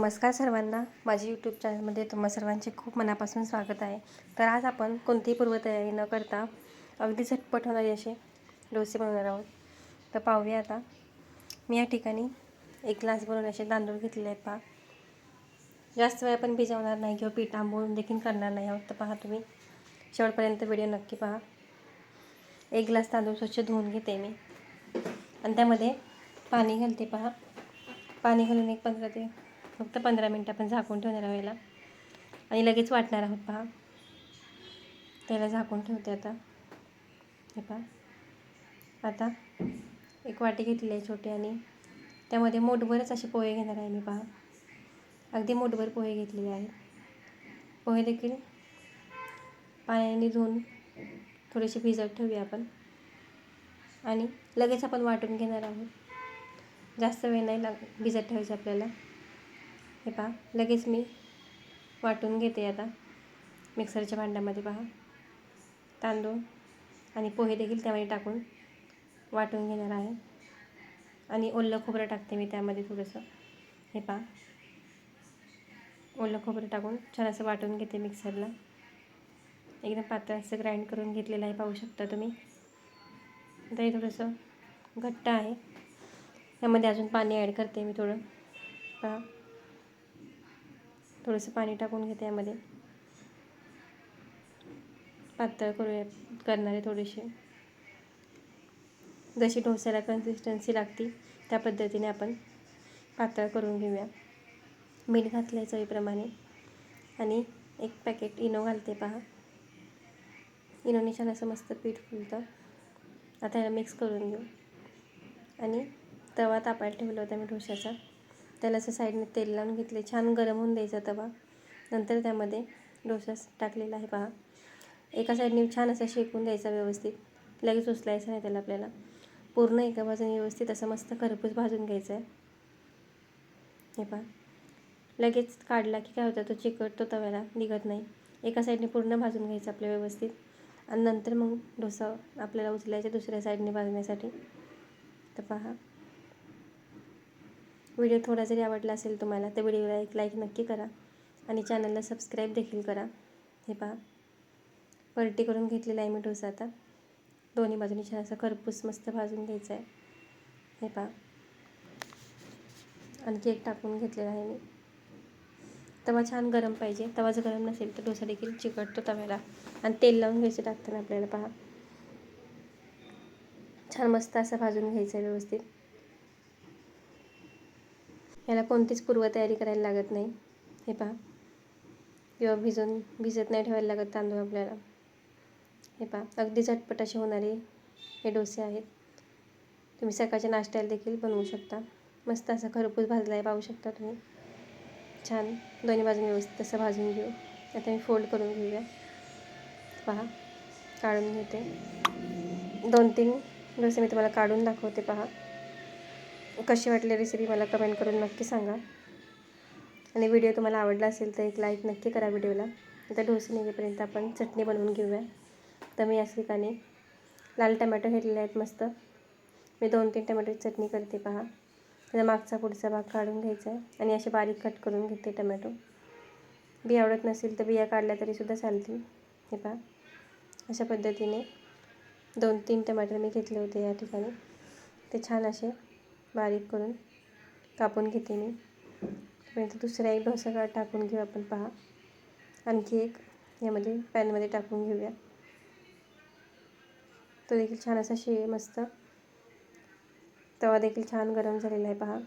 नमस्कार सर्वांना, माझी यूट्यूब चॅनलमध्ये तुम्हा सर्वांचे खूप मनापासून स्वागत आहे. तर आज आपण कोणतीही पूर्वतयारी न करता अगदी झटपट होणारे असे डोसे बनवणार आहोत. तर पाहूया आता. मी या ठिकाणी 1 ग्लास भरून असे तांदूळ घेतलेले आहेत. पहा, जास्त वेळ आपण भिजवणार नाही किंवा पीठ आंबवून देखील करणार नाही आहोत. तर पहा, तुम्ही शेवटपर्यंत व्हिडिओ नक्की पहा. 1 ग्लास तांदूळ स्वच्छ धुवून घेते मी आणि त्यामध्ये पाणी घालते. पहा, पाणी घालून फक्त 15 मिनटं आपण झाकून ठेवणार आहोत याला आणि लगेच वाटणार आहोत. पहा, त्याला झाकून ठेवते आता. हे पहा, आता एक वाटी घेतली आहे छोटी आणि त्यामध्ये मोठभरच असे पोहे घेणार आहे मी. पहा, अगदी मोठभर पोहे घेतलेले आहेत. पोहे देखील पाण्याने धुवून थोडेसे भिजत ठेवूया आपण आणि लगेच आपण वाटून घेणार आहोत. जास्त वेळ नाही भिजत ठेवायचं आपल्याला. हे पहा, लगेच मी वाटून घेते आता मिक्सरच्या भांड्यामध्ये. पहा, तांदूळ आणि पोहे देखील त्यामध्ये टाकून वाटून घेणार आहे आणि ओलं खोबरं टाकते मी त्यामध्ये थोडंसं. हे पहा, ओलं खोबरं टाकून छान असं वाटून घेते मिक्सरला. एकदम पातळ असं ग्राइंड करून घेतलेलं आहे, पाहू शकता तुम्ही. आता हे थोडंसं घट्ट आहे, त्यामध्ये अजून पाणी ॲड करते मी थोडं. पहा, थोडंसं पाणी टाकून घेते यामध्ये. पातळ करणार आहे थोडीशी. जशी डोस्याला कन्सिस्टन्सी लागते त्या पद्धतीने आपण पातळ करून घेऊया. मीठ घातलं आहे चवीप्रमाणे आणि 1 पॅकेट इनो घालते. पहा, इनोने छान असं मस्त पीठ फुलतं. आता याला मिक्स करून घेऊ आणि तवा तापायला ठेवला होता मी डोश्याचा. त्याला असं साईडने तेल लावून घेतले. छान गरम होऊन द्यायचा तवा. नंतर त्यामध्ये डोसा टाकलेला आहे. पहा, एका साईडने छान असं शेकून द्यायचा व्यवस्थित. लगेच उचलायचं नाही त्याला आपल्याला. पूर्ण एका बाजूने व्यवस्थित असं मस्त खरपूस भाजून घ्यायचं आहे. हे पहा, लगेच काढला की काय होतं, तो चिकटतो, तव्याला निघत नाही. एका साईडने पूर्ण भाजून घ्यायचं आपल्या व्यवस्थित आणि नंतर मग डोसा आपल्याला उचलायचा दुसऱ्या साईडने भाजण्यासाठी. तर पहा, व्हिडिओ थोडा जरी आवडला असेल तुम्हाला तर व्हिडिओला एक लाईक नक्की करा आणि चॅनलला सबस्क्राईब देखील करा. हे पहा, पलटी करून घेतलेला आहे मी डोसा. आता दोन्ही बाजूनी छान असं खरपूस मस्त भाजून घ्यायचं आहे. हे पहा, आणखी एक टाकून घेतलेला आहे मी. तवा छान गरम पाहिजे. तवा जर गरम नसेल तर डोसा देखील चिकटतो तव्याला आणि तेल लावून घ्यायचं टाकताना आपल्याला. पहा, छान मस्त असं भाजून घ्यायचं आहे व्यवस्थित. याला कोणतीच पूर्वतयारी करायला लागत नाही. हे पहा, किंवा भिजत नाही ठेवायला लागत तांदूळ आपल्याला. हे पहा, अगदी झटपट असे होणारे हे डोसे आहेत. तुम्ही सकाळच्या नाश्त्याला देखील बनवू शकता. मस्त असा खरपूस भाजला आहे, पाहू शकता तुम्ही. छान दोन्ही बाजूने व्यवस्थित असं भाजून घेऊ. आता मी फोल्ड करून घेऊया. पहा, काढून घेते. 2-3 डोसे मी तुम्हाला काढून दाखवते. पहा, कशी वाटली रेसिपी मला कमेंट करून नक्की सांगा आणि व्हिडिओ तुम्हाला आवडला असेल तर एक लाईक नक्की करा व्हिडिओला. आता डोसे निघेपर्यंत आपण चटणी बनवून घेऊया. तर मी या ठिकाणी लाल टमॅटो घेतलेले आहेत मस्त. मी 2-3 टमॅटोची चटणी करते. पहा, त्याचा मागचा पुढचा भाग काढून घ्यायचा आहे आणि असे बारीक कट करून घेते टमॅटो. बी आवडत नसेल तर बिया काढल्या तरीसुद्धा चालतील. हे पहा, अशा पद्धतीने 2-3 टमॅटो मी घेतले होते या ठिकाणी. ते छान असे बारीक करून कापून घेते मी. त्यानंतर दुसरा एक डोसा टाकून घेऊ आपण. पहा, आणखी एक यामध्ये पॅनमध्ये टाकून घेऊया. तो देखील छान असा मस्त. तवा देखील छान गरम झालेला आहे. पहा,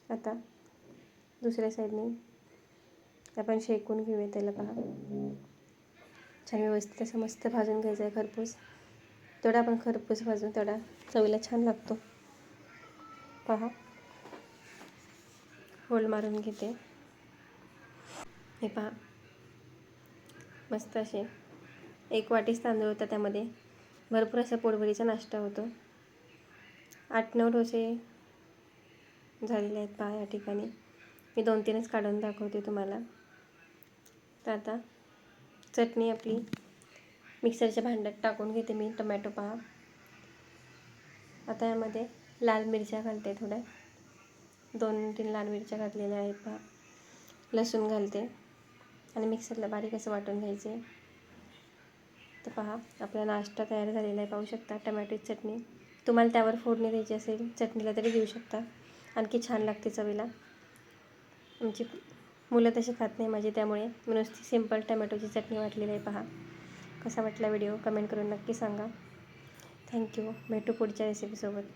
आता दुसऱ्या साईडने आपण शेकून घेऊया त्याला. पहा, छान व्यवस्थित असं मस्त भाजून घ्यायचं आहे खरपूस. तेवढा आपण खरपूस भाजून तेवढा चवीला छान लागतो. पहा, होल मारून घेते. हे पहा, मस्त असे 1 वाटीच तांदूळ होता, त्यामध्ये भरपूर असा पोटभरीचा नाश्ता होतो. 8-9 डोसे झालेले आहेत. पहा, या ठिकाणी मी 2-3च काढून दाखवते तुम्हाला. तर आता चटणी आपली मिक्सरच्या भांड्यात टाकून घेते मी. टमॅटो पहा, आता यामध्ये लाल मिरच्या घालते थोड्या. 2-3 लाल मिरच्या घातलेल्या आहेत पहा. लसूण घालते आणि मिक्सरला बारीक असं वाटून घ्यायचे. तर पहा आपला नाश्ता तयार झालेला आहे, पाहू शकता. टमॅटोची चटणी, तुम्हाला त्यावर फोडणी द्यायची असेल चटणीला तरी देऊ शकता, आणखी छान लागते चवीला. आमची मुलं तशी खात नाही माझी, त्यामुळे मी नुसती सिंपल टमॅटोची चटणी वाटलेली आहे. पहा कसा वाटला व्हिडिओ कमेंट करून नक्की सांगा. थँक्यू. भेटू पुढच्या रेसिपीसोबत.